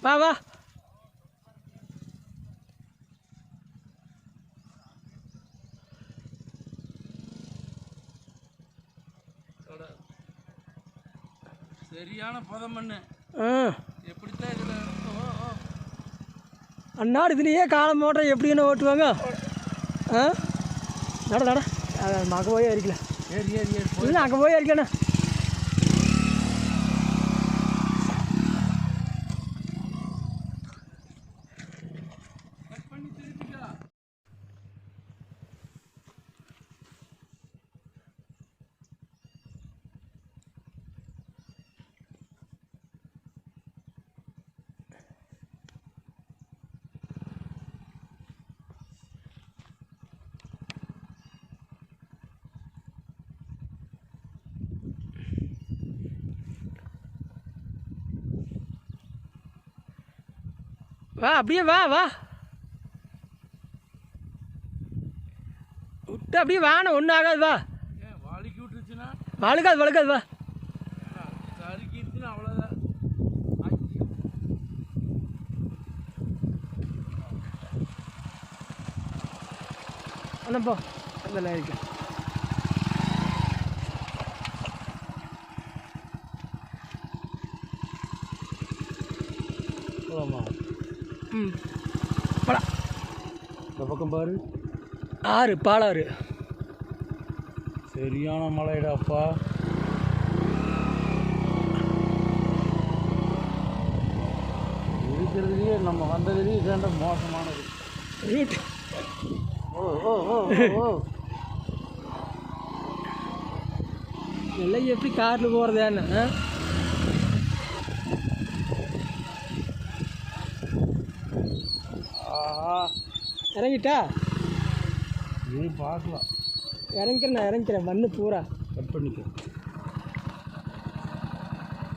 வா வா. சரியான பதம் பண்ணு. எப்படித்தான் இதில் அந்நாடு இதுலேயே காலம் ஓட்டுற எப்படின்னு ஓட்டுவாங்க. நட நட அங்கே போய் அரிக்கல. ஏறி ஏறி ஏறி இல்லை அங்கே போய் அரிக்கண்ணா. வா அப்படியே வா வா விட்டு அப்படியே வாண்ணா. ஒன்றும் ஆகாது. வா வலிக்கி விட்டுருச்சுன்னா வழுக்காது வழுக்காது. வா கருக்கிடுச்சுன்னா அவ்வளோதான். அண்ணப்போ அதில் இருக்கு. போலாம். இந்த பக்கம் பாரு. ஆறு பாலாறு. சரியான மழைடாப்பா. இருக்கிறதுலேயே நம்ம வந்ததுலேயே சேர்ந்த மோசமானது ரூட். ஓ ஓ ஓ ஓ எல்லாம் எப்படி காரில் போகிறதேன்னு. இறங்கிட்டா இது பார்க்கலாம். இறங்கிக்கிறேன். நான் இறங்கிக்கிறேன். மண்ணு பூரா கட் பண்ணிக்க.